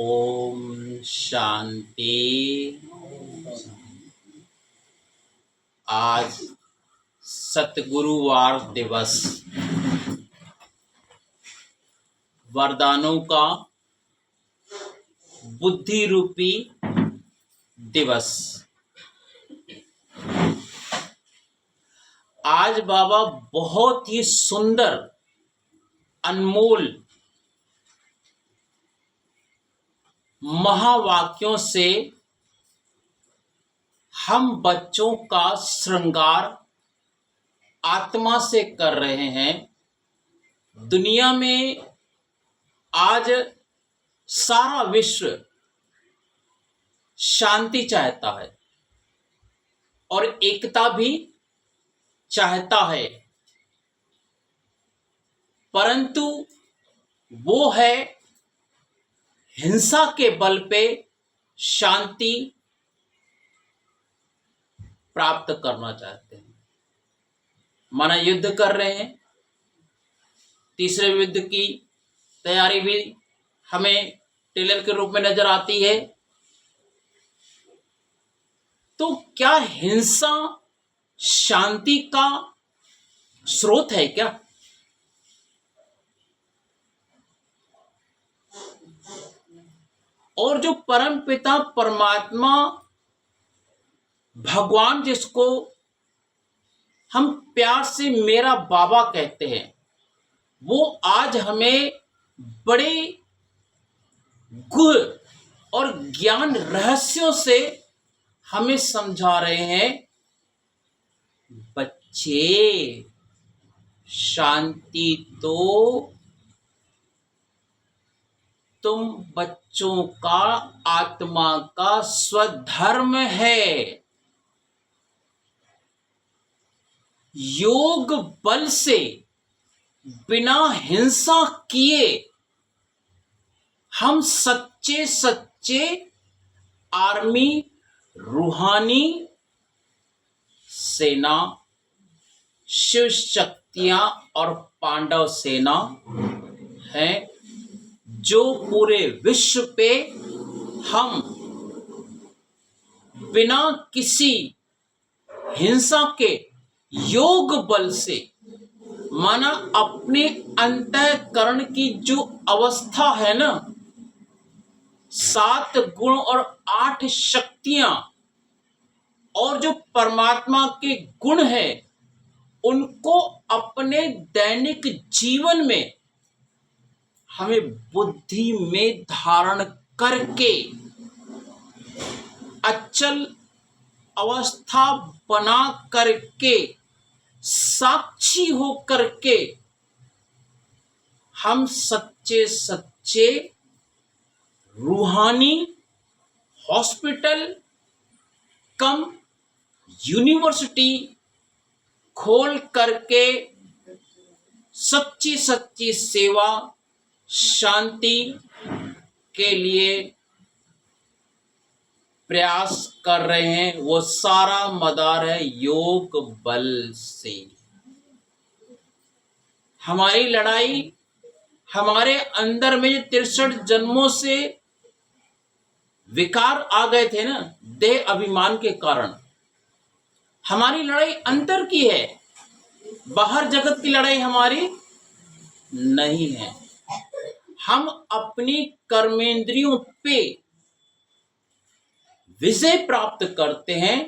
ओम शांति। आज सतगुरुवार दिवस, वरदानों का बुद्धि रूपी दिवस। आज बाबा बहुत ही सुंदर, अनमोल महावाक्यों से हम बच्चों का श्रृंगार आत्मा से कर रहे हैं। दुनिया में आज सारा विश्व शांति चाहता है और एकता भी चाहता है, परंतु वो है हिंसा के बल पे शांति प्राप्त करना चाहते हैं। माना युद्ध कर रहे हैं, तीसरे युद्ध की तैयारी भी हमें टेलर के रूप में नजर आती है। तो क्या हिंसा शांति का स्रोत है क्या? और जो परम पिता परमात्मा भगवान, जिसको हम प्यार से मेरा बाबा कहते हैं, वो आज हमें बड़े गुह और ज्ञान रहस्यों से हमें समझा रहे हैं। बच्चे, शांति तो तुम बच्चों का आत्मा का स्वधर्म है। योग बल से, बिना हिंसा किए, हम सच्चे सच्चे आर्मी, रूहानी सेना, शिव शक्तियां और पांडव सेना हैं, जो पूरे विश्व पे हम बिना किसी हिंसा के योग बल से, माना अपने अंतःकरण की जो अवस्था है ना, 7 गुण और 8 शक्तियां और जो परमात्मा के गुण है, उनको अपने दैनिक जीवन में हमें बुद्धि में धारण करके अचल अवस्था बना करके, साक्षी हो करके, हम सच्चे सच्चे रूहानी हॉस्पिटल कम यूनिवर्सिटी खोल करके सच्ची सच्ची सेवा, शांति के लिए प्रयास कर रहे हैं। वो सारा मदार है योग बल से। हमारी लड़ाई, हमारे अंदर में 63 जन्मों से विकार आ गए थे ना, देह अभिमान के कारण, हमारी लड़ाई अंतर की है, बाहर जगत की लड़ाई हमारी नहीं है। हम अपनी कर्मेंद्रियों पे विजय प्राप्त करते हैं,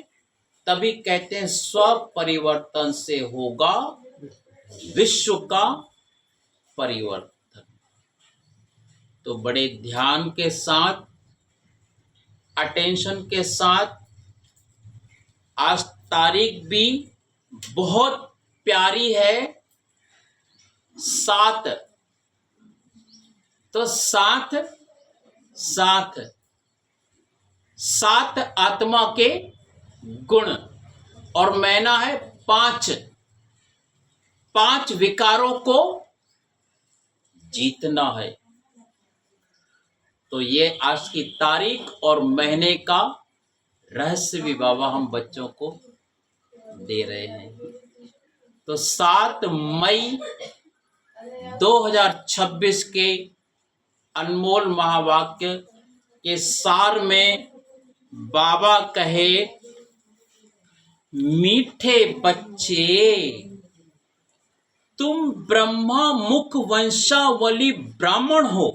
तभी कहते हैं स्व परिवर्तन से होगा विश्व का परिवर्तन। तो बड़े ध्यान के साथ, अटेंशन के साथ, आज तारीख भी बहुत प्यारी है, 7। तो 7 आत्मा के गुण और मैना है 5 विकारों को जीतना है। तो ये आज की तारीख और महीने का रहस्य भी बाबा हम बच्चों को दे रहे हैं। तो 7 मई 2026 के अनमोल महावाक्य के सार में बाबा कहे, मीठे बच्चे, तुम ब्रह्मा मुख वंशावली ब्राह्मण हो,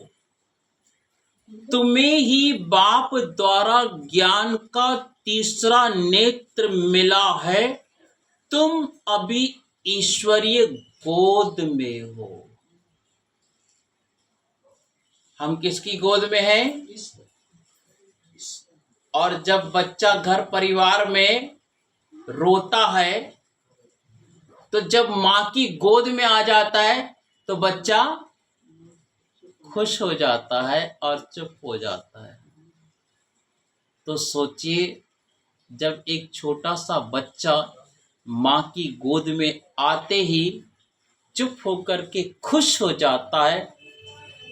तुम्हें ही बाप द्वारा ज्ञान का तीसरा नेत्र मिला है, तुम अभी ईश्वरीय गोद में हो। हम किसकी गोद में हैं? और जब बच्चा घर परिवार में रोता है, तो जब मां की गोद में आ जाता है तो बच्चा खुश हो जाता है और चुप हो जाता है। तो सोचिए, जब एक छोटा सा बच्चा मां की गोद में आते ही चुप होकर के खुश हो जाता है,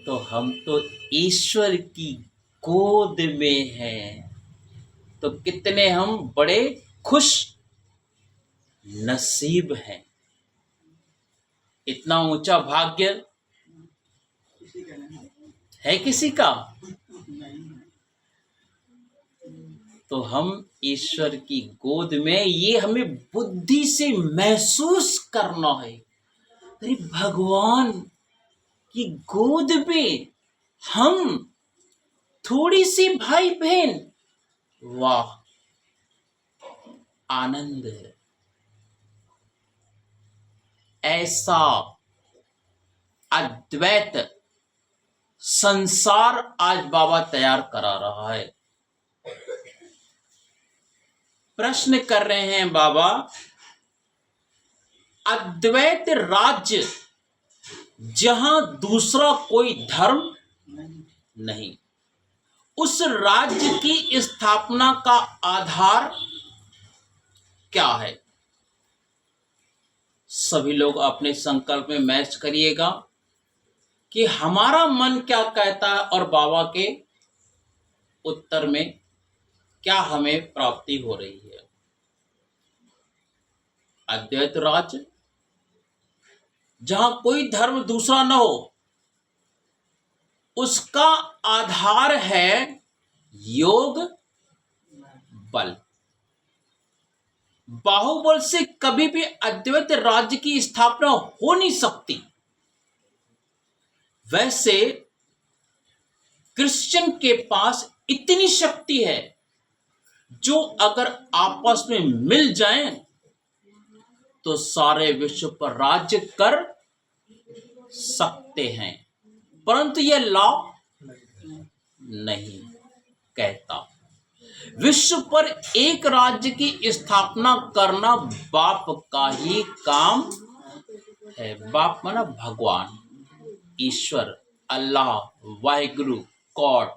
तो हम तो ईश्वर की गोद में हैं। तो कितने हम बड़े खुश नसीब हैं। इतना ऊंचा भाग्य है किसी का? तो हम ईश्वर की गोद में, ये हमें बुद्धि से महसूस करना है। अरे भगवान की गोद में हम थोड़ी सी भाई बहन, वाह आनंद है। ऐसा अद्वैत संसार आज बाबा तैयार करा रहा है। प्रश्न कर रहे हैं बाबा, अद्वैत राज्य जहां दूसरा कोई धर्म नहीं, उस राज्य की स्थापना का आधार क्या है? सभी लोग अपने संकल्प में मैच करिएगा कि हमारा मन क्या कहता है और बाबा के उत्तर में क्या हमें प्राप्ति हो रही है। अद्वैत राज्य जहां कोई धर्म दूसरा न हो, उसका आधार है योग बल। बाहुबल से कभी भी अद्वैत राज्य की स्थापना हो नहीं सकती। वैसे क्रिश्चियन के पास इतनी शक्ति है, जो अगर आपस में मिल जाएं तो सारे विश्व पर राज्य कर सकते हैं, परंतु यह लॉ नहीं कहता। विश्व पर एक राज्य की स्थापना करना बाप का ही काम है। बाप माना भगवान, ईश्वर, अल्लाह, वाहिगुरु, गॉड,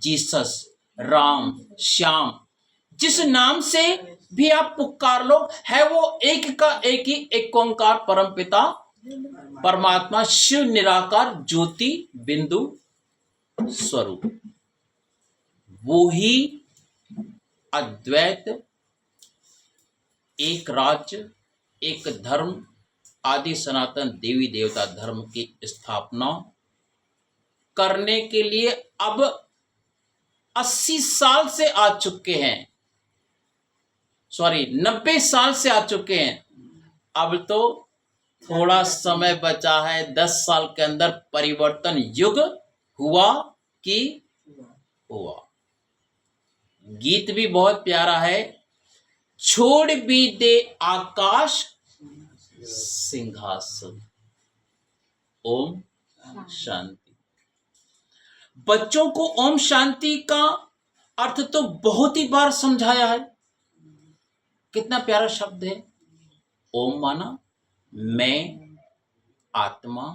जीसस, राम, श्याम, जिस नाम से भी आप पुकार लो, है वो एक का एक ही एक ओंकार परमपिता परमात्मा शिव निराकार ज्योति बिंदु स्वरूप। वो ही अद्वैत, एक राज्य, एक धर्म, आदि सनातन देवी देवता धर्म की स्थापना करने के लिए अब 80 साल से आ चुके हैं, 90 साल से आ चुके हैं। अब तो थोड़ा समय बचा है, 10 साल के अंदर परिवर्तन युग हुआ कि हुआ। गीत भी बहुत प्यारा है, छोड़ भी दे आकाश सिंहासन। ओम शांति। बच्चों को ओम शांति का अर्थ तो बहुत ही बार समझाया है। कितना प्यारा शब्द है। ओम माना मैं आत्मा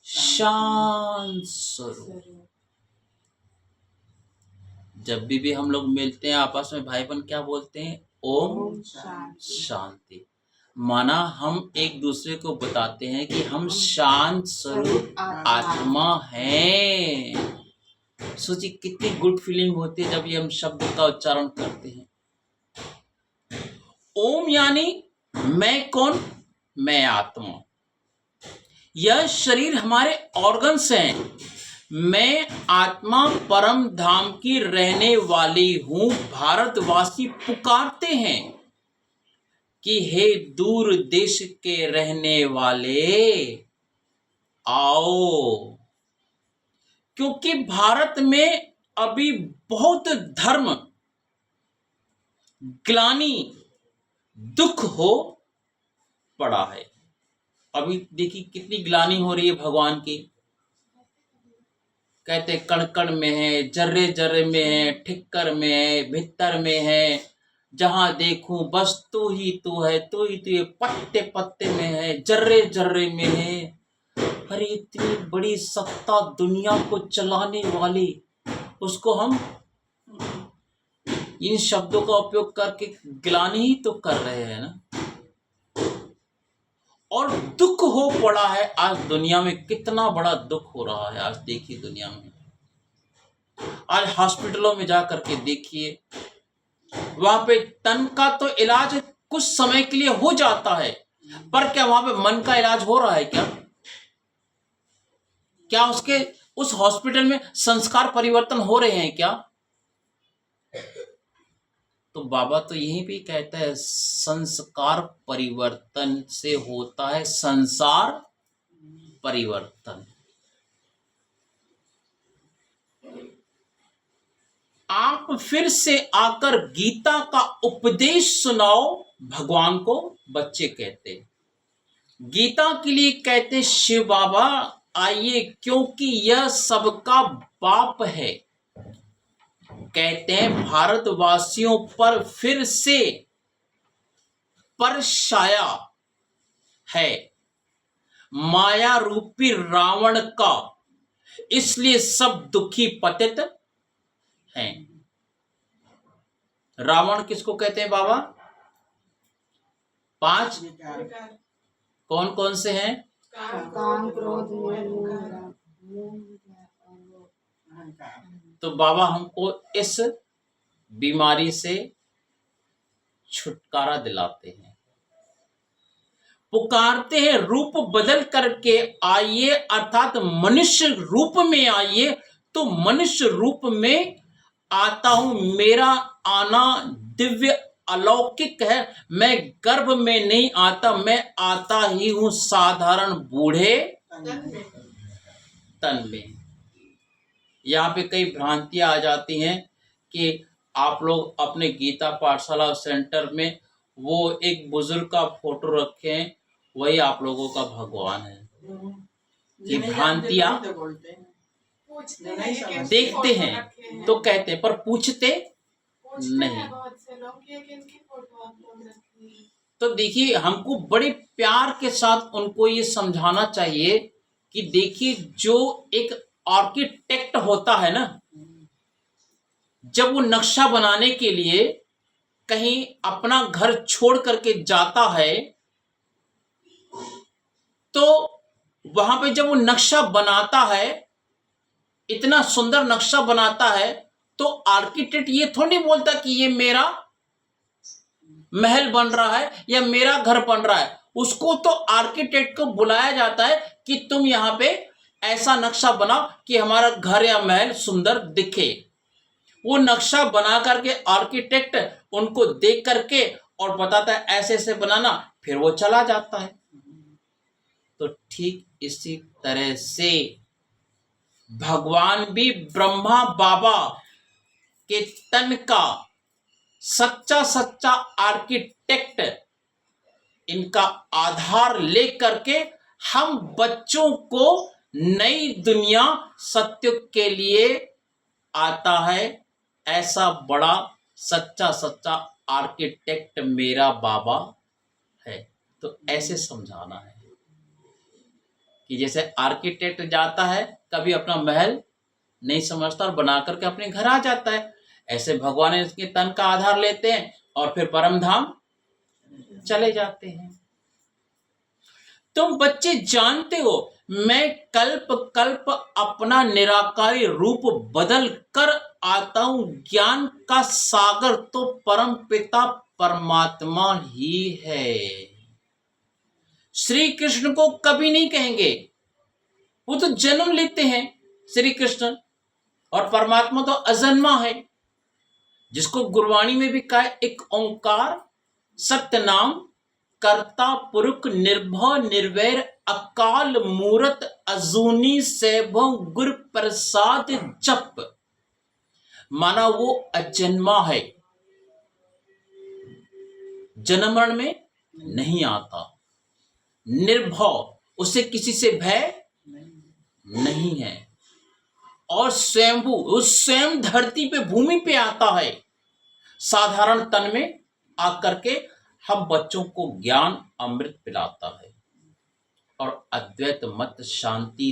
शांत स्वरूप। जब भी हम लोग मिलते हैं आपस में भाई बहन, क्या बोलते हैं? ओम शांति। माना हम एक दूसरे को बताते हैं कि हम शांत स्वरूप आत्मा हैं। सोचिए कितनी गुड फीलिंग होती है जब ये हम शब्द का उच्चारण करते हैं। ओम यानी मैं कौन? मैं आत्मा। यह शरीर हमारे ऑर्गन्स हैं, मैं आत्मा परम धाम की रहने वाली हूं। भारतवासी पुकारते हैं कि हे दूर देश के रहने वाले आओ, क्योंकि भारत में अभी बहुत धर्म ग्लानि दुख हो पड़ा है। अभी देखिए कितनी ग्लानि हो रही है भगवान की। कहते कण कण में है, जर्रे जर्रे में है, ठिक्कर में है, भित्तर में है, जहां देखूं बस तू ही तू है, तू ही तू है, पत्ते पत्ते में है, जर्रे जर्रे में है। अरे इतनी बड़ी सत्ता दुनिया को चलाने वाली, उसको हम इन शब्दों का उपयोग करके ग्लानि ही तो कर रहे हैं ना। और दुख हो पड़ा है आज दुनिया में। कितना बड़ा दुख हो रहा है आज देखिए दुनिया में। आज हॉस्पिटलों में जा करके देखिए, वहां पे तन का तो इलाज कुछ समय के लिए हो जाता है, पर क्या वहां पे मन का इलाज हो रहा है क्या? क्या उसके उस हॉस्पिटल में संस्कार परिवर्तन हो रहे हैं क्या? तो बाबा तो यही भी कहता है, संस्कार परिवर्तन से होता है संसार परिवर्तन। आप फिर से आकर गीता का उपदेश सुनाओ। भगवान को बच्चे कहते, गीता के लिए कहते शिव बाबा आइए, क्योंकि यह सबका बाप है। कहते हैं भारतवासियों पर फिर से परछाया है माया रूपी रावण का, इसलिए सब दुखी पतित हैं। रावण किसको कहते हैं बाबा? 5 कौन कौन से हैं? काम, क्रोध, तो बाबा हमको इस बीमारी से छुटकारा दिलाते हैं, पुकारते हैं रूप बदल करके आइए, अर्थात मनुष्य रूप में आइए। तो मनुष्य रूप में आता हूं, मेरा आना दिव्य अलौकिक है। मैं गर्भ में नहीं आता, मैं आता ही हूं साधारण बूढ़े तन में। यहाँ पे कई भ्रांतियां आ जाती हैं कि आप लोग अपने गीता पाठशाला सेंटर में वो एक बुजुर्ग का फोटो रखे हैं, वही आप लोगों का भगवान है। ये भ्रांतियां देखते हैं तो कहते हैं, पर पूछते नहीं। तो देखिए हमको बड़े प्यार के साथ उनको ये समझाना चाहिए कि देखिए जो एक आर्किटेक्ट होता है ना, जब वो नक्शा बनाने के लिए कहीं अपना घर छोड़ करके जाता है, तो वहां पे जब वो नक्शा बनाता है, इतना सुंदर नक्शा बनाता है, तो आर्किटेक्ट ये थोड़ी बोलता कि ये मेरा महल बन रहा है या मेरा घर बन रहा है। उसको तो आर्किटेक्ट को बुलाया जाता है कि तुम यहां पे ऐसा नक्शा बनाओ कि हमारा घर या महल सुंदर दिखे। वो नक्शा बना करके आर्किटेक्ट उनको देख करके और बताता है ऐसे ऐसे बनाना, फिर वो चला जाता है। तो ठीक इसी तरह से भगवान भी ब्रह्मा बाबा के तन का सच्चा सच्चा आर्किटेक्ट, इनका आधार लेकर के हम बच्चों को नई दुनिया सत्य के लिए आता है। ऐसा बड़ा सच्चा सच्चा आर्किटेक्ट मेरा बाबा है। तो ऐसे समझाना है कि जैसे आर्किटेक्ट जाता है, कभी अपना महल नहीं समझता और बना करके अपने घर आ जाता है, ऐसे भगवान इसके तन का आधार लेते हैं और फिर परम धाम चले जाते हैं। तुम बच्चे जानते हो मैं कल्प कल्प अपना निराकारी रूप बदल कर आता हूं। ज्ञान का सागर तो परम पिता परमात्मा ही है। श्री कृष्ण को कभी नहीं कहेंगे, वो तो जन्म लेते हैं, श्री कृष्ण, और परमात्मा तो अजन्मा है, जिसको गुरबाणी में भी कहा है, एक ओंकार सत्य नाम, कर्ता पुरुष निर्भव निर्वैर, अकाल मूरत अजूनी सैभव, गुर प्रसाद जप। माना वो अजन्मा है, जन्म मरण में नहीं आता, निर्भव, उसे किसी से भय नहीं है, और स्वयंभू, उस स्वयं धरती पे भूमि पे आता है, साधारण तन में आकर के हम बच्चों को ज्ञान अमृत पिलाता है, और अद्वैत मत शांति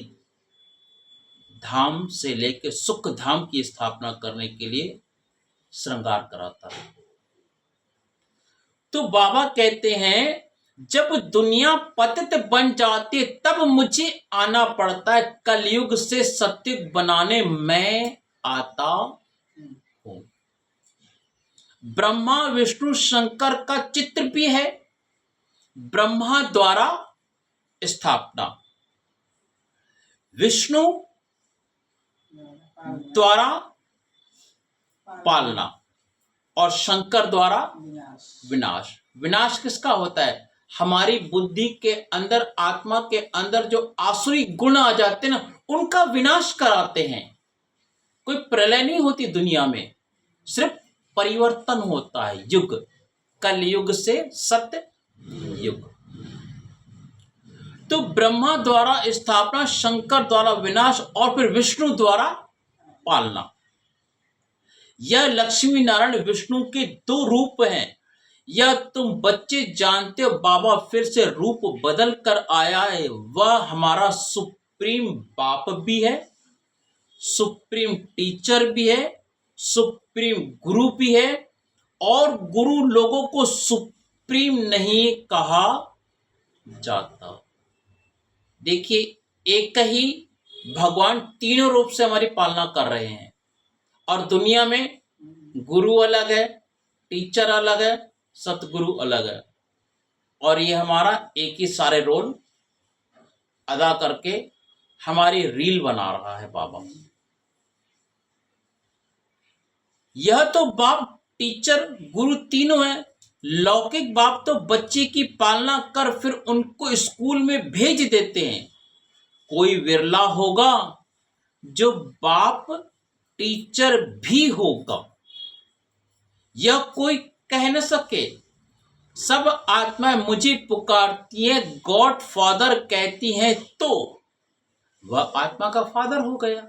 धाम से लेकर सुख धाम की स्थापना करने के लिए श्रृंगार कराता है। तो बाबा कहते हैं, जब दुनिया पतित बन जाती तब मुझे आना पड़ता है, कलयुग से सत्युग बनाने मैं आता हूं। ब्रह्मा विष्णु शंकर का चित्र भी है, ब्रह्मा द्वारा स्थापना, विष्णु द्वारा पालना, और शंकर द्वारा विनाश। विनाश किसका होता है? हमारी बुद्धि के अंदर, आत्मा के अंदर जो आसुरी गुण आ जाते हैं ना, उनका विनाश कराते हैं। कोई प्रलय नहीं होती दुनिया में, सिर्फ परिवर्तन होता है। युग, कलयुग से सत्य युग। तो ब्रह्मा द्वारा स्थापना, शंकर द्वारा विनाश, और फिर विष्णु द्वारा पालना। यह लक्ष्मी नारायण विष्णु के दो रूप हैं। यह तुम बच्चे जानते हो। बाबा फिर से रूप बदल कर आया है। वह हमारा सुप्रीम बाप भी है, सुप्रीम टीचर भी है, सुप्रीम गुरु भी है, और गुरु लोगों को सुप्रीम नहीं कहा जाता। देखिए, एक ही भगवान तीनों रूप से हमारी पालना कर रहे हैं, और दुनिया में गुरु अलग है, टीचर अलग है, सतगुरु अलग है, और ये हमारा एक ही सारे रोल अदा करके हमारी रील बना रहा है बाबा। यह तो बाप, टीचर, गुरु तीनों है। लौकिक बाप तो बच्चे की पालना कर फिर उनको स्कूल में भेज देते हैं। कोई विरला होगा जो बाप टीचर भी होगा, यह कोई कह न सके। सब आत्माएं मुझे पुकारती है, गॉड फादर कहती हैं, तो वह आत्मा का फादर हो गया।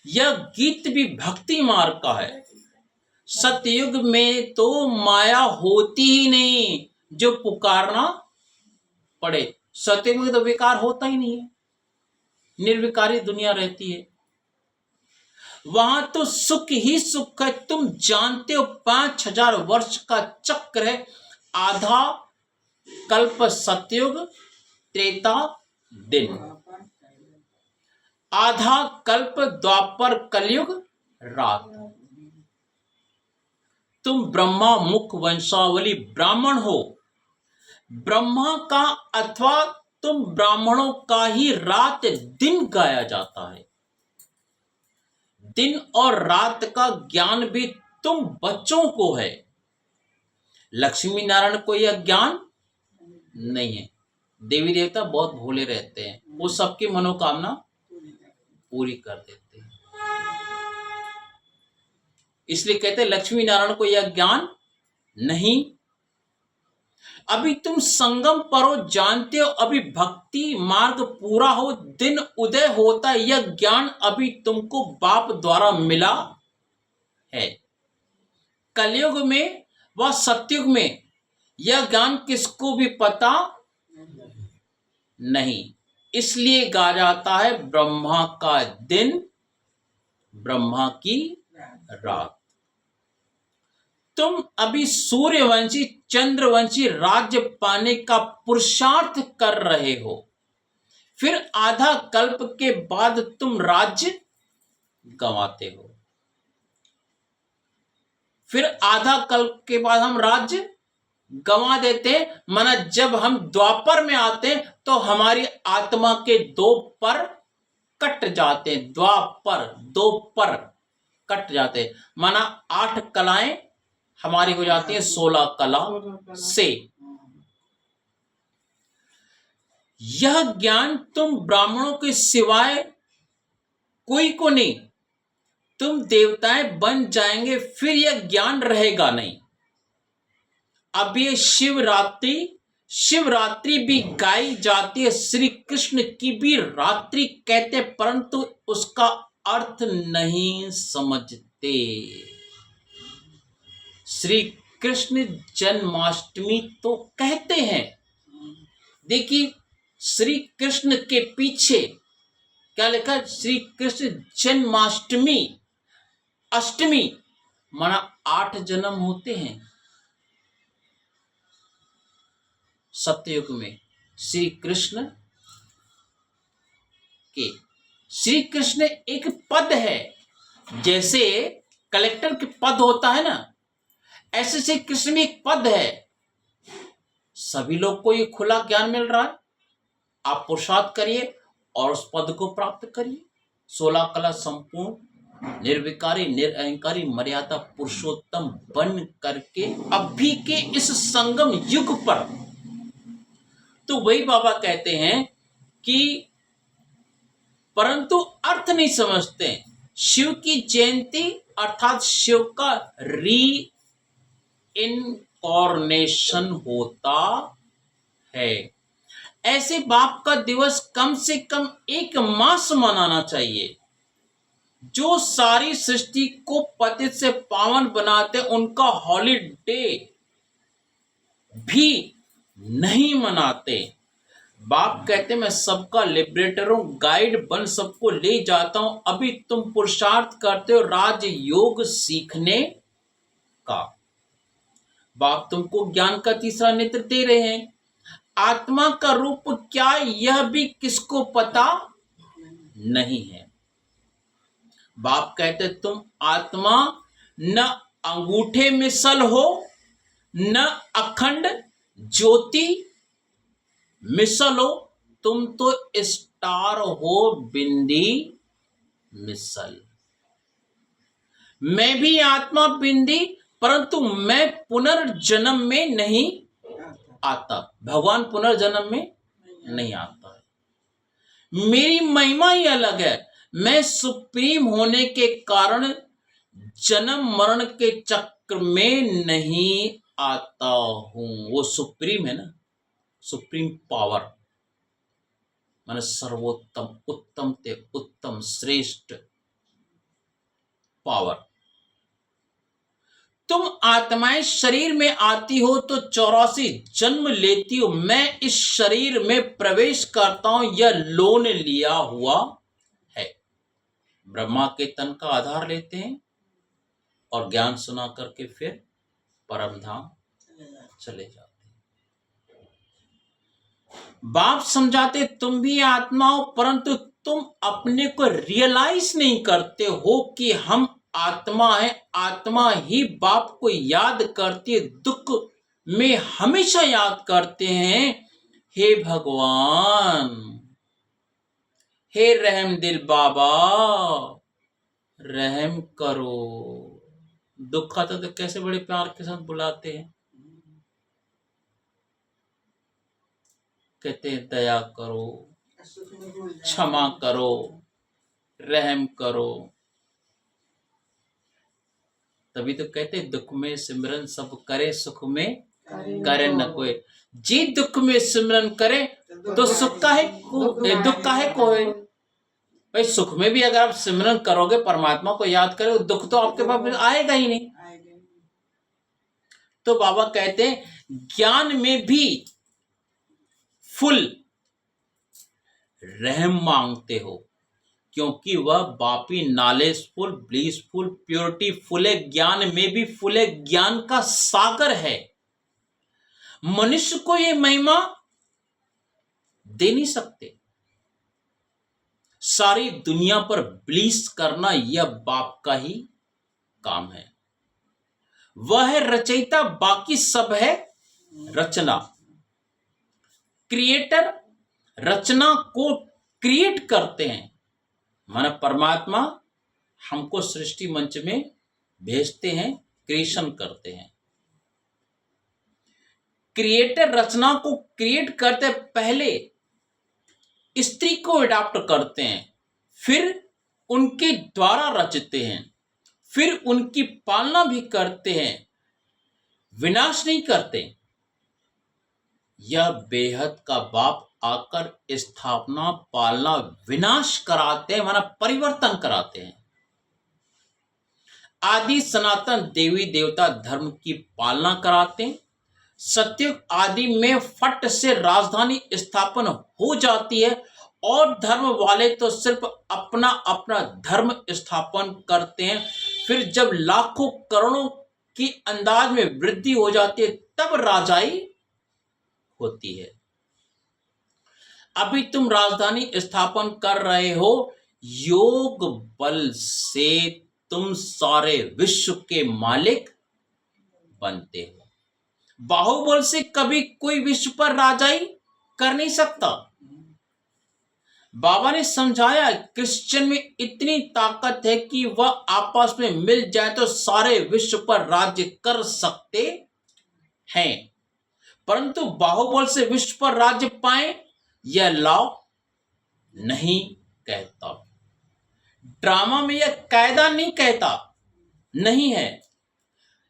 यह गीत भी भक्ति मार्ग का है। सतयुग में तो माया होती ही नहीं जो पुकारना पड़े। सतयुग में तो विकार होता ही नहीं है, निर्विकारी दुनिया रहती है। वहां तो सुख ही सुख है। तुम जानते हो 5000 वर्ष का चक्र है। आधा कल्प सतयुग, त्रेता दिन, आधा कल्प द्वापर, कलयुग रात। तुम ब्रह्मा मुख वंशावली ब्राह्मण हो। ब्रह्मा का अथवा तुम ब्राह्मणों का ही रात दिन गाया जाता है। दिन और रात का ज्ञान भी तुम बच्चों को है। लक्ष्मी नारायण को यह ज्ञान नहीं है। देवी देवता बहुत भोले रहते हैं, वो सबकी मनोकामना पूरी कर देते हैं। इसलिए कहते हैं लक्ष्मी नारायण को यह ज्ञान नहीं। अभी तुम संगम परो, जानते हो, अभी भक्ति मार्ग पूरा हो, दिन उदय होता है। यह ज्ञान अभी तुमको बाप द्वारा मिला है। कलयुग में व सतयुग में यह ज्ञान किसको भी पता नहीं। इसलिए कहा जाता है ब्रह्मा का दिन, ब्रह्मा की रात। तुम अभी सूर्यवंशी चंद्रवंशी राज्य पाने का पुरुषार्थ कर रहे हो। फिर आधा कल्प के बाद तुम राज्य गंवाते हो। फिर आधा कल्प के बाद हम राज्य गंवा देते हैं। माना जब हम द्वापर में आते हैं तो हमारी आत्मा के दो पर कट जाते हैं, द्वापर दो पर कट जाते हैं। माना 8 कलाएं हमारी हो जाती है 16 कला से। यह ज्ञान तुम ब्राह्मणों के सिवाय कोई को नहीं, तुम देवताएं बन जाएंगे फिर यह ज्ञान रहेगा नहीं। अब ये शिवरात्रि भी गाई जाती है, श्री कृष्ण की भी रात्रि कहते, परंतु उसका अर्थ नहीं समझते। श्री कृष्ण जन्माष्टमी तो कहते हैं। देखिए श्री कृष्ण के पीछे क्या लिखा है? श्री कृष्ण जन्माष्टमी, अष्टमी माना 8 जन्म होते हैं सत्ययुग में श्री कृष्ण के। श्री कृष्ण एक पद है, जैसे कलेक्टर के पद होता है ना, ऐसे श्री कृष्ण में एक पद है। सभी लोग को ये खुला ज्ञान मिल रहा है, आप पुरुषार्थ करिए और उस पद को प्राप्त करिए। 16 कला संपूर्ण निर्विकारी निरअहंकारी मर्यादा पुरुषोत्तम बन करके अभी के इस संगम युग पर। तो वही बाबा कहते हैं कि परंतु अर्थ नहीं समझते। शिव की जयंती अर्थात शिव का री इनकॉर्नेशन होता है। ऐसे बाप का दिवस कम से कम 1 मास मनाना चाहिए। जो सारी सृष्टि को पतित से पावन बनाते उनका हॉलीडे भी नहीं मनाते। बाप कहते मैं सबका लिबरेटर हूं, गाइड बन सबको ले जाता हूं। अभी तुम पुरुषार्थ करते हो राजयोग सीखने का। बाप तुमको ज्ञान का तीसरा नेत्र दे रहे हैं। आत्मा का रूप क्या यह भी किसको पता नहीं है। बाप कहते तुम आत्मा न अंगूठे मिसल हो न अखंड ज्योति मिसल हो, तुम तो स्टार हो बिंदी मिसल। मैं भी आत्मा बिंदी, परंतु मैं पुनर्जन्म में नहीं आता। भगवान पुनर्जन्म में नहीं आता है। मेरी महिमा ही अलग है। मैं सुप्रीम होने के कारण जन्म मरण के चक्र में नहीं आता हूं। वो सुप्रीम है ना, सुप्रीम पावर माने सर्वोत्तम, उत्तम ते उत्तम, श्रेष्ठ पावर। तुम आत्माएं शरीर में आती हो तो 84 जन्म लेती हो। मैं इस शरीर में प्रवेश करता हूं, यह लोन लिया हुआ है। ब्रह्मा के तन का आधार लेते हैं और ज्ञान सुना करके फिर परम धाम चले जाते हैं। बाप समझाते तुम भी आत्मा हो, परंतु तुम अपने को रियलाइज नहीं करते हो कि हम आत्मा है। आत्मा ही बाप को याद करती है, दुख में हमेशा याद करते हैं, हे भगवान, हे रहम दिल बाबा रहम करो। दुख आता तो कैसे बड़े प्यार के साथ बुलाते हैं, कहते हैं दया करो, क्षमा करो, रहम करो। तभी तो कहते दुख में सिमरन सब करे, सुख में करे न कोई। जी दुख में सिमरन करे तो सुख का है दुख का है कोई। भाई सुख में भी अगर आप सिमरन करोगे, परमात्मा को याद करोगे, दुख तो आपके पास आएगा ही नहीं। तो बाबा कहते हैं ज्ञान में भी फुल रहम मांगते हो, क्योंकि वह बापी नॉलेजफुल, ब्लिसफुल, प्योरिटी फुल है। ज्ञान में भी फुल है, ज्ञान का सागर है। मनुष्य को ये महिमा दे नहीं सकते। सारी दुनिया पर ब्लिस करना यह बाप का ही काम है। वह है रचयिता, बाकी सब है रचना। क्रिएटर रचना को क्रिएट करते हैं, माना परमात्मा हमको सृष्टि मंच में भेजते हैं, क्रिएशन करते हैं। क्रिएटर रचना को क्रिएट करते पहले स्त्री को अडॉप्ट करते हैं, फिर उनके द्वारा रचते हैं, फिर उनकी पालना भी करते हैं, विनाश नहीं करते। यह बेहद का बाप आकर स्थापना, पालना, विनाश कराते हैं, माना परिवर्तन कराते हैं। आदि सनातन देवी देवता धर्म की पालना कराते हैं। सत्ययुग आदि में फट से राजधानी स्थापन हो जाती है और धर्म वाले तो सिर्फ अपना अपना धर्म स्थापन करते हैं। फिर जब लाखों करोड़ों की अंदाज में वृद्धि हो जाती है तब राजाई होती है। अभी तुम राजधानी स्थापन कर रहे हो, योग बल से तुम सारे विश्व के मालिक बनते हो। बाहुबल से कभी कोई विश्व पर राजाई कर नहीं सकता। बाबा ने समझाया क्रिश्चियन में इतनी ताकत है कि वह आपस में मिल जाए तो सारे विश्व पर राज्य कर सकते हैं, परंतु बाहुबल से विश्व पर राज्य पाए यह लॉ नहीं कहता। ड्रामा में यह कायदा नहीं कहता, नहीं है।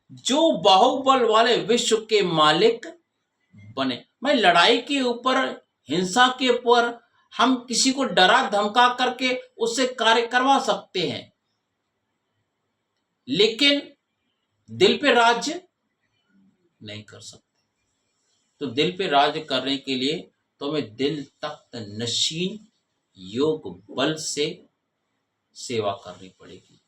जो बाहुबल वाले विश्व के मालिक बने। मैं लड़ाई के ऊपर, हिंसा के ऊपर हम किसी को डरा धमका करके उससे कार्य करवा सकते हैं, लेकिन दिल पे राज्य नहीं कर सकते। तो दिल पे राज्य करने के लिए तो हमें दिल तख्त नशीन योग बल से सेवा करनी पड़ेगी।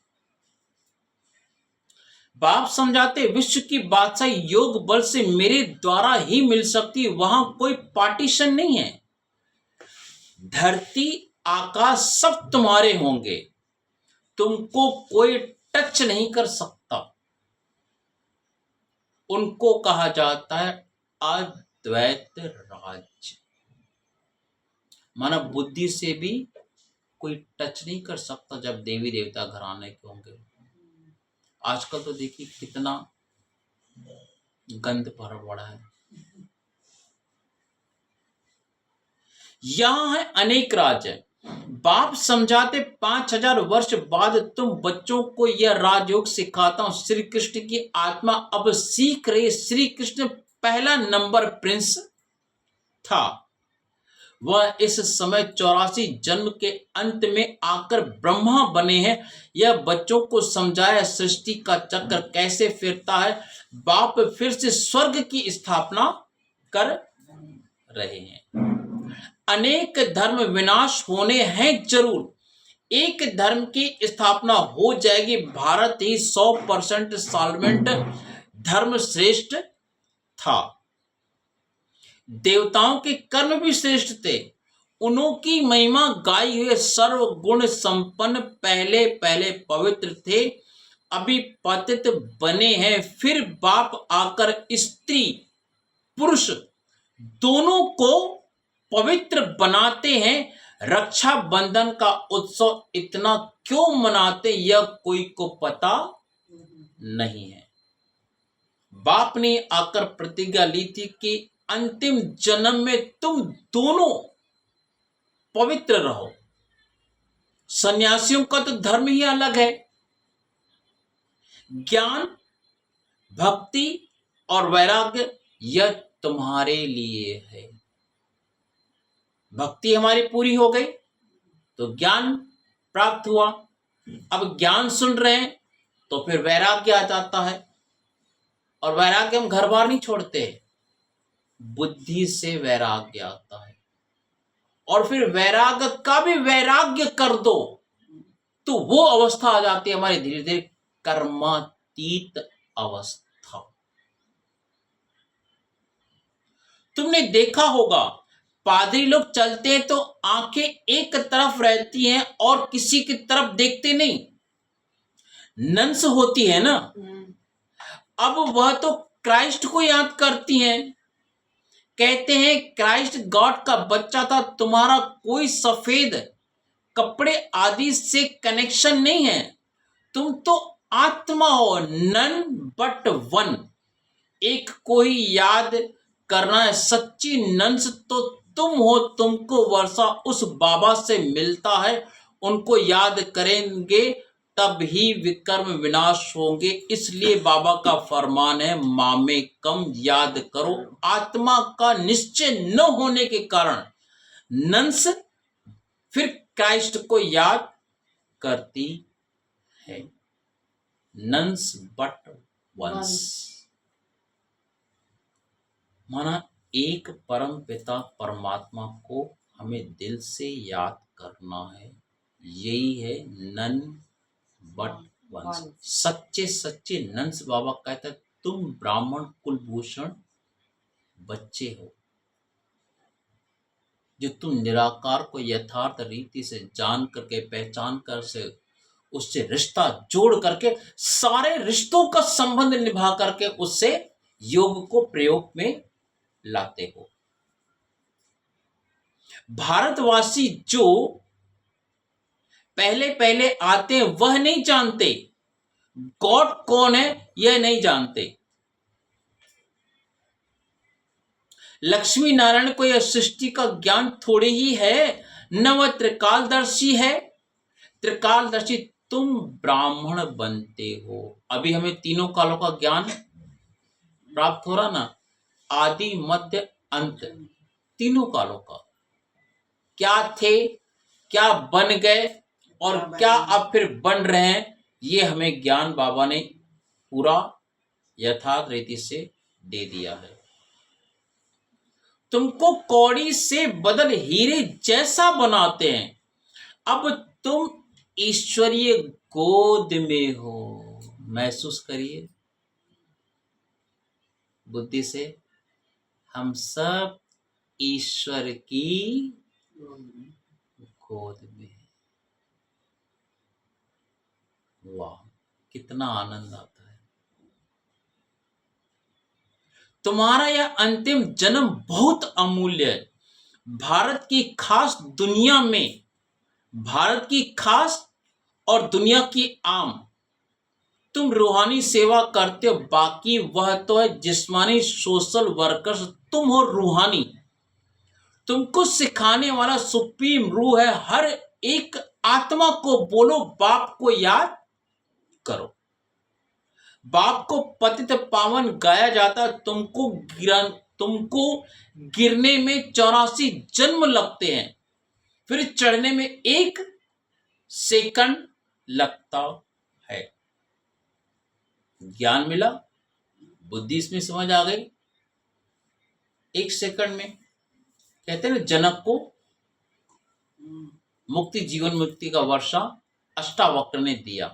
बाप समझाते विश्व की बादशाही योग बल से मेरे द्वारा ही मिल सकती, वहां कोई पार्टीशन नहीं है। धरती आकाश सब तुम्हारे होंगे, तुमको कोई टच नहीं कर सकता। उनको कहा जाता है अद्वैत राज्य, मानव बुद्धि से भी कोई टच नहीं कर सकता जब देवी देवता घराने के होंगे। आजकल तो देखिए कितना गंद भरा पड़ा है। यहां है अनेक राज्य। बाप समझाते 5000 वर्ष बाद तुम बच्चों को यह राजयोग सिखाता हूं। श्री कृष्ण की आत्मा अब सीख रही। श्री कृष्ण पहला नंबर प्रिंस था। वह इस समय 84 जन्म के अंत में आकर ब्रह्मा बने हैं। यह बच्चों को समझाया सृष्टि का चक्र कैसे फिरता है। बाप फिर से स्वर्ग की स्थापना कर रहे हैं। अनेक धर्म विनाश होने हैं जरूर, एक धर्म की स्थापना हो जाएगी। भारत ही 100% साल्वेंट धर्म श्रेष्ठ था। देवताओं के कर्म भी श्रेष्ठ थे। उन्होंने महिमा गाई हुए सर्व गुण संपन्न पहले पहले पवित्र थे, अभी पतित बने हैं। फिर बाप आकर स्त्री पुरुष दोनों को पवित्र बनाते हैं। रक्षा बंधन का उत्सव इतना क्यों मनाते यह कोई को पता नहीं है। बाप ने आकर प्रतिज्ञा ली थी कि अंतिम जन्म में तुम दोनों पवित्र रहो। सन्यासियों का तो धर्म ही अलग है। ज्ञान, भक्ति और वैराग्य यह तुम्हारे लिए है। भक्ति हमारी पूरी हो गई तो ज्ञान प्राप्त हुआ। अब ज्ञान सुन रहे हैं तो फिर वैराग्य आ जाता है, और वैराग्य हम घर बार नहीं छोड़ते, बुद्धि से वैराग्य आता है। और फिर वैराग्य का भी वैराग्य कर दो तो वो अवस्था आ जाती है हमारी धीरे धीरे कर्मातीत अवस्था। तुमने देखा होगा पादरी लोग चलते हैं तो आंखें एक तरफ रहती हैं और किसी की तरफ देखते नहीं। नंस होती है ना, अब वह तो क्राइस्ट को याद करती हैं, कहते हैं क्राइस्ट गॉड का बच्चा था, तुम्हारा कोई सफेद कपड़े आदि से कनेक्शन नहीं है, तुम तो आत्मा हो, नन बट वन। एक कोई याद करना है, सच्ची नंस तो तुम हो, तुमको वर्षा उस बाबा से मिलता है, उनको याद करेंगे तब ही विकर्म विनाश होंगे। इसलिए बाबा का फरमान है, मामे कम याद करो। आत्मा का निश्चय न होने के कारण नंस फिर क्राइस्ट को याद करती है। नंस बट वंस माना एक परम पिता परमात्मा को हमें दिल से याद करना है। यही है नन बट वंस। सच्चे सच्चे नंस बाबा कहता है, तुम ब्राह्मण कुलभूषण बच्चे हो, जो तुम निराकार को यथार्थ रीति से जान करके, पहचान कर से, उससे रिश्ता जोड़ करके, सारे रिश्तों का संबंध निभा करके उससे योग को प्रयोग में लाते हो। भारतवासी जो पहले पहले आते हैं वह नहीं जानते गॉड कौन है, यह नहीं जानते। लक्ष्मी नारायण को यह सृष्टि का ज्ञान थोड़े ही है, न वह त्रिकालदर्शी है। त्रिकालदर्शी तुम ब्राह्मण बनते हो। अभी हमें तीनों कालों का ज्ञान प्राप्त हो रहा ना, आदि मध्य अंत, तीनों कालों का। क्या थे, क्या बन गए और क्या अब फिर बन रहे हैं, ये हमें ज्ञान बाबा ने पूरा यथार्थ रीति से दे दिया है। तुमको कौड़ी से बदल हीरे जैसा बनाते हैं, अब तुम ईश्वरीय गोद में हो। महसूस करिए बुद्धि से, हम सब ईश्वर की गोद में है। वाह, कितना आनंद आता है। तुम्हारा यह अंतिम जन्म बहुत अमूल्य है। भारत की खास दुनिया में, भारत की खास और दुनिया की आम, तुम रूहानी सेवा करते हो, बाकी वह तो है जिस्मानी सोशल वर्कर्स, तुम हो रूहानी। तुमको सिखाने वाला सुप्रीम रूह है। हर एक आत्मा को बोलो, बाप को याद करो। बाप को पतित पावन गाया जाता, तुमको गिरने में 84 जन्म लगते हैं, फिर चढ़ने में 1 सेकंड लगता है। ज्ञान मिला, बुद्धि इसमें समझ आ गई, 1 सेकंड में। कहते हैं ना, जनक को मुक्ति, जीवन मुक्ति का वर्षा अष्टावक्र ने दिया,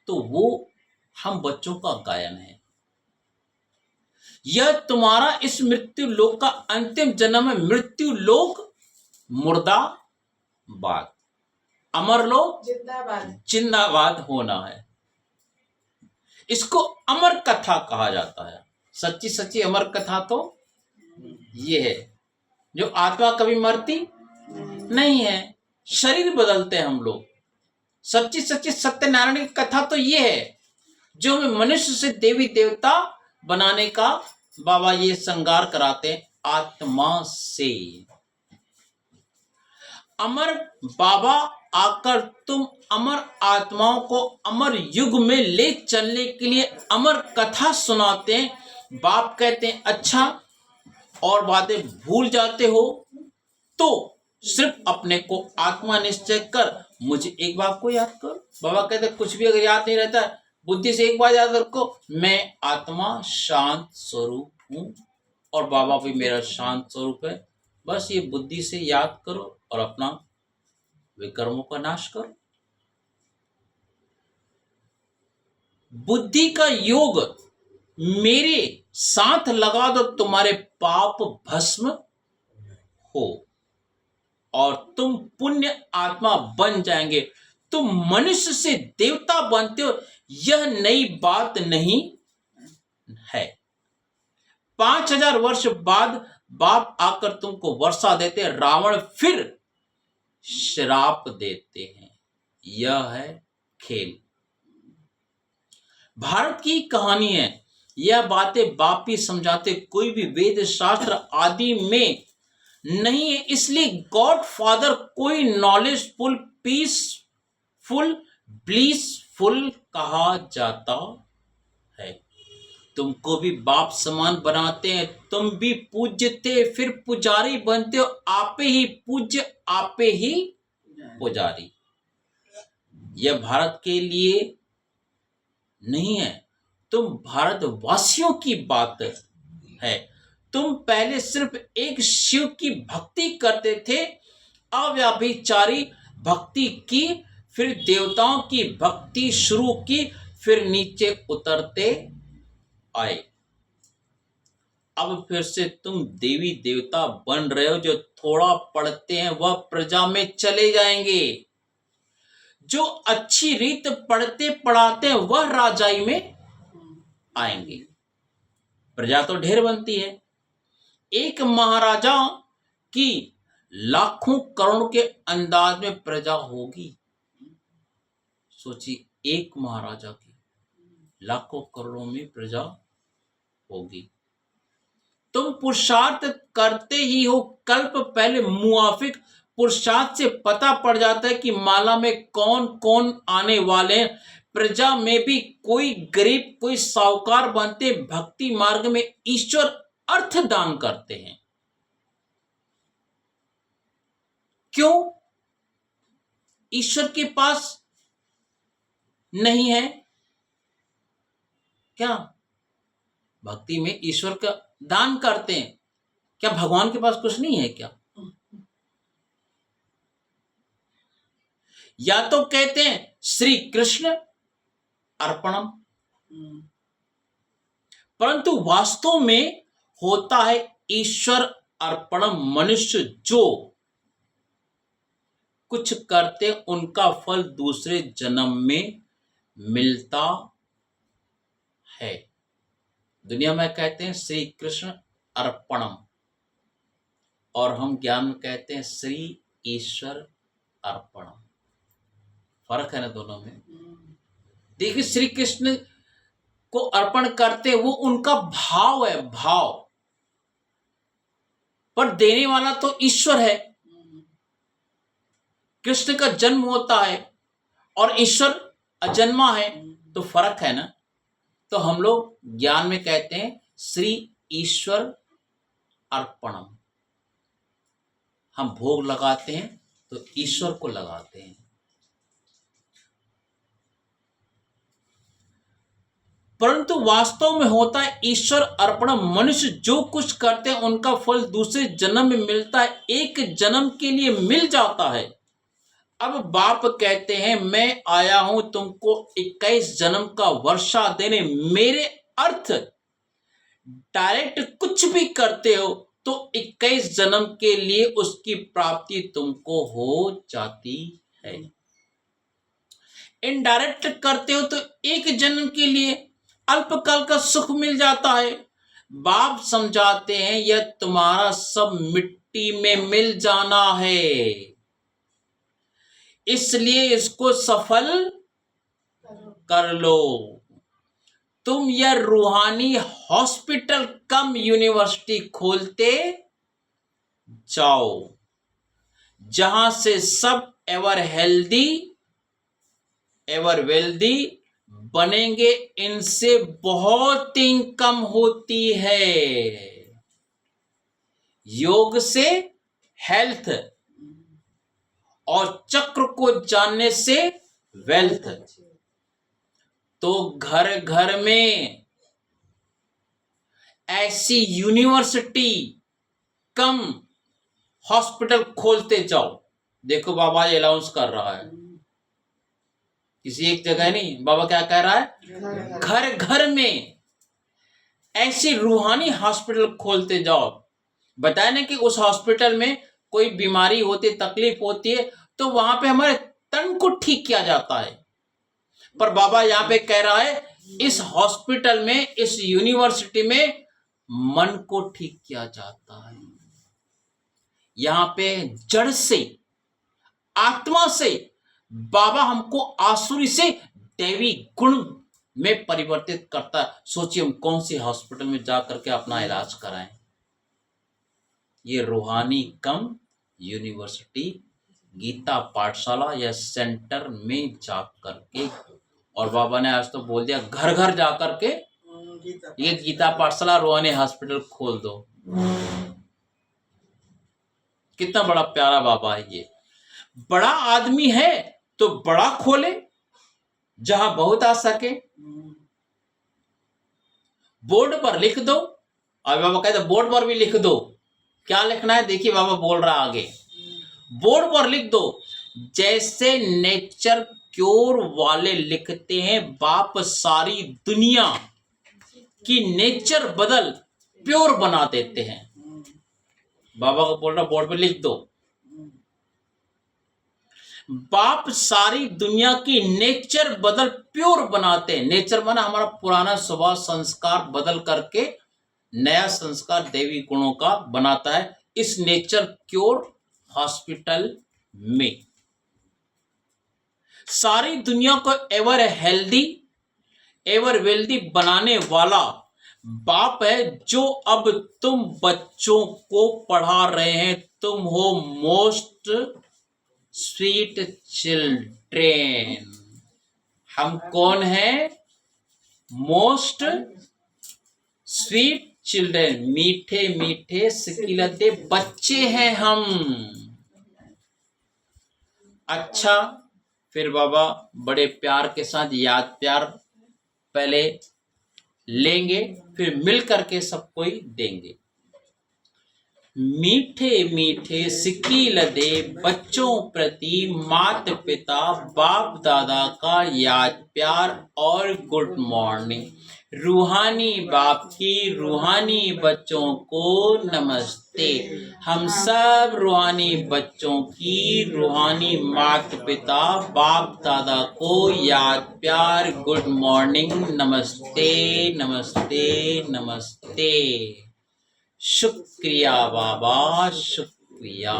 तो वो हम बच्चों का गायन है। यह तुम्हारा इस मृत्यु लोक का अंतिम जन्म है। मृत्यु लोक मुर्दाबाद, अमर लोक जिंदाबाद होना है। इसको अमर कथा कहा जाता है। सच्ची सच्ची अमर कथा तो ये है, जो आत्मा कभी मरती नहीं है, शरीर बदलते हैं हम लोग। सच्ची सच्ची सत्यनारायण की कथा तो ये है, जो हमें मनुष्य से देवी देवता बनाने का बाबा ये श्रृंगार कराते हैं आत्मा से। अमर बाबा आकर तुम अमर आत्माओं को अमर युग में ले चलने के लिए अमर कथा सुनाते हैं। बाप कहते हैं, अच्छा और बातें भूल जाते हो तो सिर्फ अपने को आत्मा निश्चय कर, मुझे एक बात को याद कर। बाबा कहते हैं, कुछ भी अगर याद नहीं रहता, बुद्धि से एक बात याद रखो, मैं आत्मा शांत स्वरूप हूं और बाबा भी मेरा शांत स्वरूप है। बस ये बुद्धि से याद करो और अपना विकर्मों का नाश करो। बुद्धि का योग मेरे साथ लगा दो, तुम्हारे पाप भस्म हो और तुम पुण्य आत्मा बन जाएंगे। तुम मनुष्य से देवता बनते हो, यह नई बात नहीं है। 5000 वर्ष बाद बाप आकर तुमको वर्षा देते, रावण फिर श्राप देते हैं। यह है खेल। भारत की कहानी है। यह बातें बाप ही समझाते, कोई भी वेद शास्त्र आदि में नहीं है। इसलिए गॉड फादर कोई नॉलेजफुल, पीसफुल, ब्लीसफुल कहा जाता है। तुमको भी बाप समान बनाते हैं, तुम भी पूज्यते फिर पुजारी बनते हो। आपे ही पूज्य, आपे ही पुजारी। यह भारत के लिए नहीं है, तुम भारतवासियों की बात है। तुम पहले सिर्फ एक शिव की भक्ति करते थे, अव्यभिचारी भक्ति की, फिर देवताओं की भक्ति शुरू की, फिर नीचे उतरते आए। अब फिर से तुम देवी देवता बन रहे हो। जो थोड़ा पढ़ते हैं वह प्रजा में चले जाएंगे, जो अच्छी रीत पढ़ते पढ़ाते हैं वह राजाई में आएंगे। प्रजा तो ढेर बनती है। एक महाराजा की लाखों करोड़ के अंदाज में प्रजा होगी। सोचिए, एक महाराजा की लाखों करोड़ों में प्रजा होगी। तुम पुरुषार्थ करते ही हो। कल्प पहले मुआफिक पुरुषार्थ से पता पड़ जाता है कि माला में कौन कौन आने वाले हैं। प्रजा में भी कोई गरीब कोई साहूकार बनते, भक्ति मार्ग में ईश्वर अर्थ दान करते हैं। क्यों? ईश्वर के पास नहीं है क्या? भक्ति में ईश्वर का दान करते हैं। क्या भगवान के पास कुछ नहीं है क्या? या तो कहते हैं श्री कृष्ण अर्पणम, परंतु वास्तव में होता है ईश्वर अर्पणम। मनुष्य जो कुछ करते उनका फल दूसरे जन्म में मिलता है। दुनिया में कहते हैं श्री कृष्ण अर्पणम, और हम ज्ञान में कहते हैं श्री ईश्वर अर्पणम। फर्क है ना दोनों में। देखिए, श्री कृष्ण को अर्पण करते वो उनका भाव है, भाव, पर देने वाला तो ईश्वर है। कृष्ण का जन्म होता है और ईश्वर अजन्मा है, तो फर्क है ना। तो हम लोग ज्ञान में कहते हैं श्री ईश्वर अर्पणम। हम भोग लगाते हैं तो ईश्वर को लगाते हैं। परंतु वास्तव में होता है ईश्वर अर्पणम। मनुष्य जो कुछ करते हैं उनका फल दूसरे जन्म में मिलता है, एक जन्म के लिए मिल जाता है। अब बाप कहते हैं मैं आया हूं तुमको 21 जन्म का वर्षा देने। मेरे अर्थ डायरेक्ट कुछ भी करते हो तो 21 जन्म के लिए उसकी प्राप्ति तुमको हो जाती है। इनडायरेक्ट करते हो तो एक जन्म के लिए अल्पकाल का सुख मिल जाता है। बाप समझाते हैं यह तुम्हारा सब मिट्टी में मिल जाना है, इसलिए इसको सफल कर लो। तुम यह रूहानी हॉस्पिटल कम यूनिवर्सिटी खोलते जाओ, जहां से सब एवर हेल्दी एवर वेल्दी बनेंगे। इनसे बहुत इनकम होती है। योग से हेल्थ और चक्र को जानने से वेल्थ। तो घर घर में ऐसी यूनिवर्सिटी कम हॉस्पिटल खोलते जाओ। देखो बाबा ये अनाउंस कर रहा है, किसी एक जगह नहीं, बाबा क्या कह रहा है, घर घर में ऐसी रूहानी हॉस्पिटल खोलते जाओ। बताया ना कि उस हॉस्पिटल में कोई बीमारी होती, तकलीफ होती है तो वहां पे हमारे तन को ठीक किया जाता है। पर बाबा यहाँ पे कह रहा है इस हॉस्पिटल में, इस यूनिवर्सिटी में मन को ठीक किया जाता है। यहाँ पे जड़ से, आत्मा से बाबा हमको आसुरी से दैवी गुण में परिवर्तित करता है। सोचिए हम कौन सी हॉस्पिटल में जा करके अपना इलाज कराएं। ये रूहानी कम यूनिवर्सिटी, गीता पाठशाला या सेंटर में जा करके, और बाबा ने आज तो बोल दिया घर घर जा करके ये गीता पाठशाला रूहानी हॉस्पिटल खोल दो। कितना बड़ा प्यारा बाबा है ये। बड़ा आदमी है तो बड़ा खोले जहां बहुत आ सके। बोर्ड पर लिख दो, और बाबा कहते बोर्ड पर भी लिख दो। क्या लिखना है देखिए, बाबा बोल रहा आगे, बोर्ड पर लिख दो, जैसे नेचर क्योर वाले लिखते हैं बाप सारी दुनिया की नेचर बदल प्योर बना देते हैं। बाबा को बोल रहा बोर्ड पर लिख दो, बाप सारी दुनिया की नेचर बदल प्योर बनाते हैं। नेचर माना हमारा पुराना स्वभाव संस्कार बदल करके नया संस्कार दैवी गुणों का बनाता है इस नेचर क्योर हॉस्पिटल में। सारी दुनिया को एवर हेल्दी एवर वेल्दी बनाने वाला बाप है जो अब तुम बच्चों को पढ़ा रहे हैं। तुम हो मोस्ट स्वीट चिल्ड्रेन। हम कौन हैं? मोस्ट स्वीट चिल्ड्रेन, मीठे मीठे सिकिलते बच्चे हैं हम। अच्छा, फिर बाबा बड़े प्यार के साथ याद प्यार पहले लेंगे, फिर मिल करके सबको ही देंगे। मीठे मीठे सिकील दे बच्चों प्रति माता पिता बाप दादा का याद प्यार और गुड मॉर्निंग। रूहानी बाप की रूहानी बच्चों को नमस्ते। हम सब रूहानी बच्चों की रूहानी माता पिता बाप दादा को याद प्यार गुड मॉर्निंग, नमस्ते नमस्ते नमस्ते। शुक्रिया बाबा, शुक्रिया।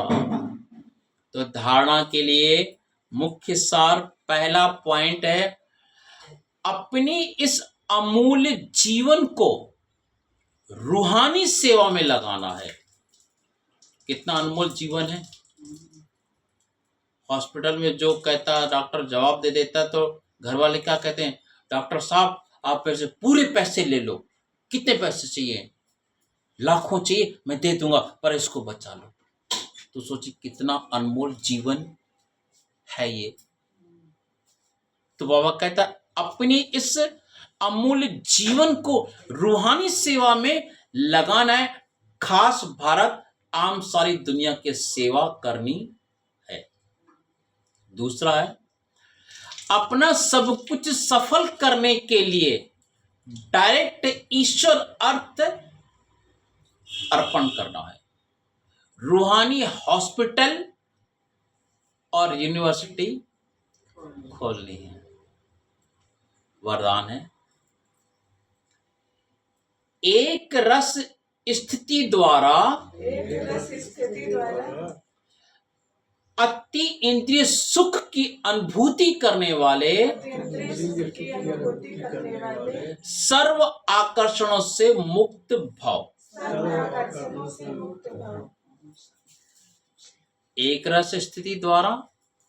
तो धारणा के लिए मुख्य सार पहला पॉइंट है, अपनी इस अमूल्य जीवन को रूहानी सेवा में लगाना है। कितना अनमोल जीवन है। हॉस्पिटल में जो कहता डॉक्टर जवाब दे देता तो घर वाले क्या कहते हैं, डॉक्टर साहब आप पैसे पूरे पैसे ले लो। कितने पैसे चाहिए? लाखों चाहिए, मैं दे दूंगा, पर इसको बचा लो। तो सोचिए कितना अनमोल जीवन है ये। तो बाबा कहता अपनी इस अमूल्य जीवन को रूहानी सेवा में लगाना है। खास भारत आम सारी दुनिया की सेवा करनी है। दूसरा है, अपना सब कुछ सफल करने के लिए डायरेक्ट ईश्वर अर्थ अर्पण करना है। रूहानी हॉस्पिटल और यूनिवर्सिटी खोलनी है। वरदान है, एक रस स्थिति द्वारा अति इंद्रिय सुख की अनुभूति करने वाले सर्व आकर्षणों से मुक्त भाव। एक रस स्थिति द्वारा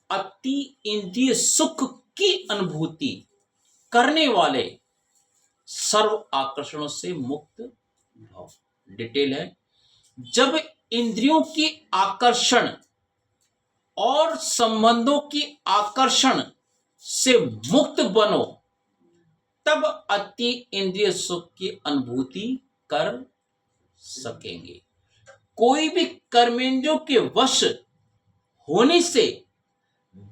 अति इंद्रिय सुख की अनुभूति करने वाले सर्व आकर्षणों से मुक्त भाव। डिटेल है, जब इंद्रियों की आकर्षण और संबंधों की आकर्षण से मुक्त बनो, तब अति इंद्रिय सुख की अनुभूति कर सकेंगे। कोई भी कर्मेंद्रियों के वश होने से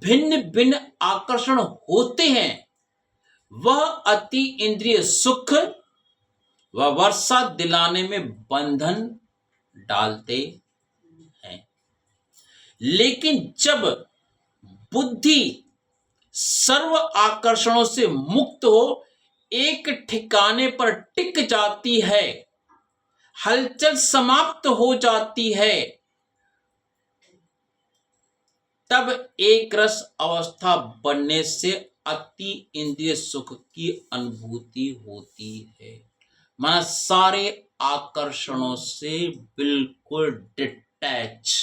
भिन्न भिन्न आकर्षण होते हैं, वह अति इंद्रिय सुख व वर्षा दिलाने में बंधन डालते हैं। लेकिन जब बुद्धि सर्व आकर्षणों से मुक्त हो एक ठिकाने पर टिक जाती है, हलचल समाप्त हो जाती है, तब एक रस अवस्था बनने से अति इंद्रिय सुख की अनुभूति होती है। माना सारे आकर्षणों से बिल्कुल डिटैच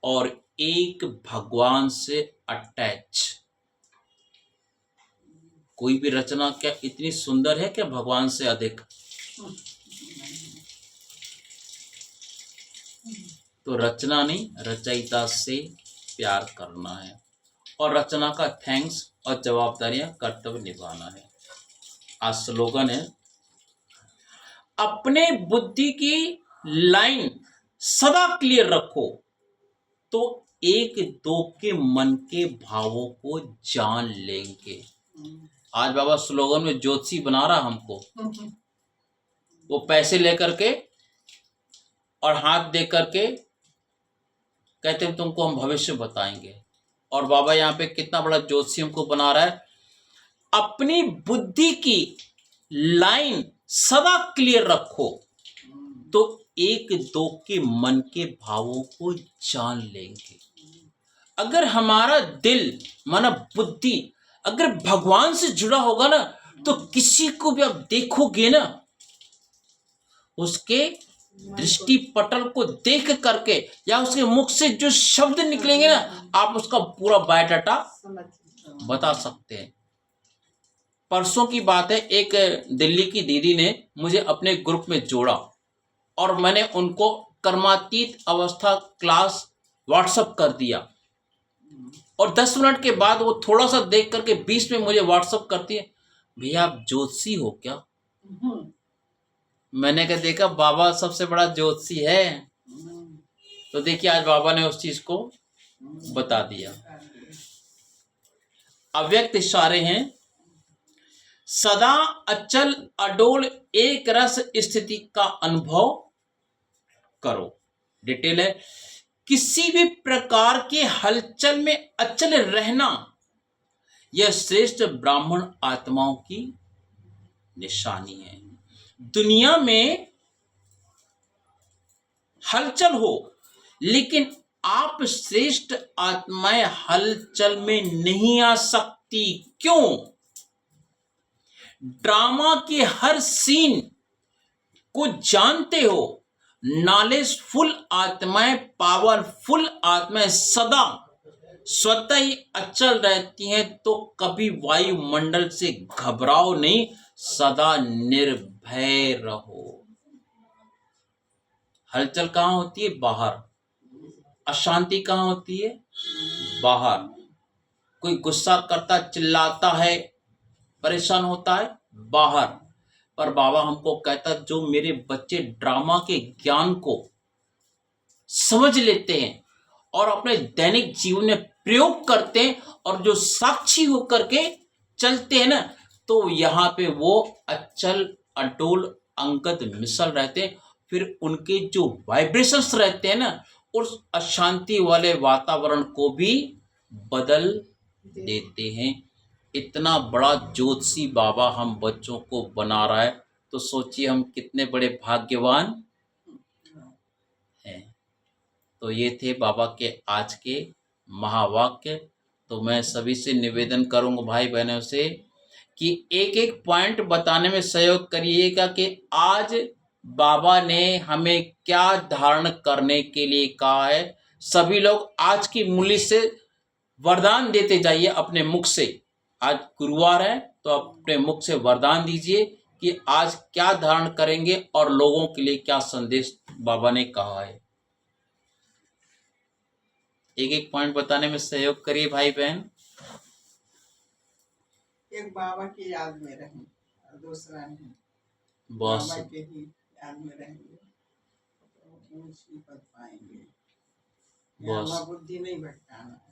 और एक भगवान से अटैच। कोई भी रचना क्या इतनी सुंदर है क्या भगवान से अधिक? तो रचना नहीं, रचयिता से प्यार करना है और रचना का थैंक्स और जवाबदारियां कर्तव्य निभाना है। आज स्लोगन है, अपने बुद्धि की लाइन सदा क्लियर रखो तो एक दो के मन के भावों को जान लेंगे। आज बाबा स्लोगन में ज्योतिषी बना रहा हमको। वो पैसे लेकर के और हाथ दे करके कहते हैं तुमको हम भविष्य बताएंगे, और बाबा यहाँ पे कितना बड़ा ज्योतिषी हमको बना रहा है। अपनी बुद्धि की लाइन सदा क्लियर रखो तो एक दो के मन के भावों को जान लेंगे। अगर हमारा दिल माना बुद्धि अगर भगवान से जुड़ा होगा ना, तो किसी को भी आप देखोगे ना, उसके दृष्टि पटल को देख करके या उसके मुख से जो शब्द निकलेंगे ना, आप उसका पूरा बायोडाटा बता सकते हैं। परसों की बात है, एक दिल्ली की दीदी ने मुझे अपने ग्रुप में जोड़ा और मैंने उनको कर्मातीत अवस्था क्लास व्हाट्सएप कर दिया, और 10 मिनट के बाद वो थोड़ा सा देख करके 20 में मुझे व्हाट्सएप करती है, भैया आप ज्योतिषी हो क्या? मैंने कहा देखा बाबा सबसे बड़ा ज्योतिषी है। तो देखिए आज बाबा ने उस चीज को बता दिया। अव्यक्त इशारे हैं, सदा अचल अडोल एक रस स्थिति का अनुभव करो। डिटेल है, किसी भी प्रकार के हलचल में अचल रहना यह श्रेष्ठ ब्राह्मण आत्माओं की निशानी है। दुनिया में हलचल हो, लेकिन आप श्रेष्ठ आत्माएं हलचल में नहीं आ सकती। क्यों? ड्रामा के हर सीन को जानते हो। नॉलेजफुल आत्माएं, पावरफुल आत्माएं सदा स्वतः ही अचल रहती हैं, तो कभी वायुमंडल से घबराओ नहीं, सदा निर्भय रहो। हलचल कहाँ होती है? बाहर। अशांति कहाँ होती है? बाहर। कोई गुस्सा करता, चिल्लाता है, परेशान होता है, बाहर। पर बाबा हमको कहता, जो मेरे बच्चे ड्रामा के ज्ञान को समझ लेते हैं और अपने दैनिक जीवन में प्रयोग करते हैं और जो साक्षी होकर के चलते हैं ना, तो यहाँ पे वो अचल अटोल अंगद मिसल रहते हैं। फिर उनके जो वाइब्रेशंस रहते हैं ना, उस अशांति वाले वातावरण को भी बदल देते हैं। इतना बड़ा ज्योतिषी बाबा हम बच्चों को बना रहा है, तो सोचिए हम कितने बड़े भाग्यवान हैं। तो ये थे बाबा के आज के महावाक्य। तो मैं सभी से निवेदन करूंगा भाई बहनों से कि एक एक पॉइंट बताने में सहयोग करिएगा कि आज बाबा ने हमें क्या धारण करने के लिए कहा है। सभी लोग आज की मूल्य से वरदान देते जाइए अपने मुख से। आज गुरुवार है तो अपने मुख से वरदान दीजिए कि आज क्या धारण करेंगे और लोगों के लिए क्या संदेश बाबा ने कहा है। एक एक पॉइंट बताने में सहयोग करिए भाई बहन। एक बाबा की याद में रहें, दूसरा नहीं, बॉस बाबा के ही याद में रहेंगे तो ऊंची पद पाएंगे। बॉस बुद्धि नहीं भटकाना है।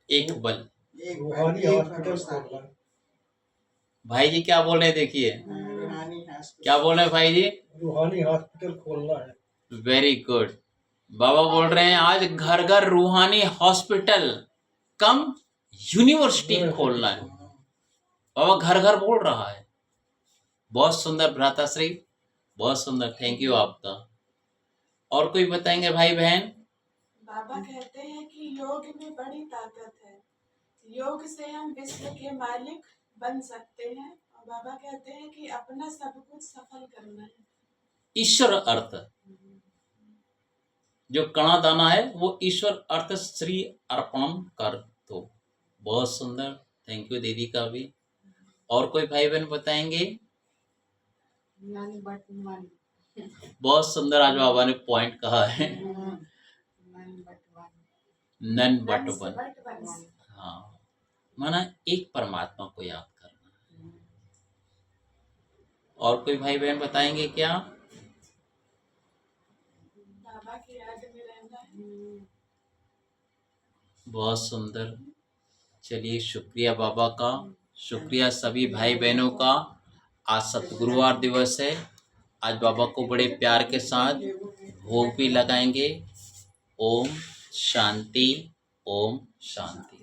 एक बल। एक रूहानी एक हॉस्पिटल भरोसा। खोलना है। भाई जी क्या बोल रहे हैं देखिए, रूहानी हॉस्पिटल। क्या बोल रहे हैं भाई जी? रूहानी हॉस्पिटल खोलना है। Very good. बाबा बोल रहे हैं आज घर घर रूहानी हॉस्पिटल कम यूनिवर्सिटी खोलना है। बाबा घर घर बोल रहा है। बहुत सुंदर भ्राताश्री, बहुत सुंदर, थैंक यू आपका। और कोई बताएंगे भाई बहन? बाबा कहते हैं कि योग में बड़ी ताकत है, योग से हम विश्व के मालिक बन सकते हैं। और बाबा कहते हैं कि अपना सब कुछ सफल करना है। ईश्वर अर्थ, जो कणा दाना है वो ईश्वर अर्थ श्री अर्पणम कर दो। बहुत सुंदर, थैंक यू दीदी का भी। और कोई भाई बहन बताएंगे? नन बट मन, बहुत सुंदर, आज बाबा ने पॉइंट कहा है, none but one, none but वंश वन। बट वंश। हाँ, माना एक परमात्मा को याद करना। और कोई भाई बहन बताएंगे क्या? बाबा की याद में रहना है। बहुत सुंदर, चलिए शुक्रिया बाबा का, शुक्रिया सभी भाई बहनों का। आज सतगुरुवार दिवस है, आज बाबा को बड़े प्यार के साथ भोग भी लगाएंगे। ओम शांति, ओम शांति।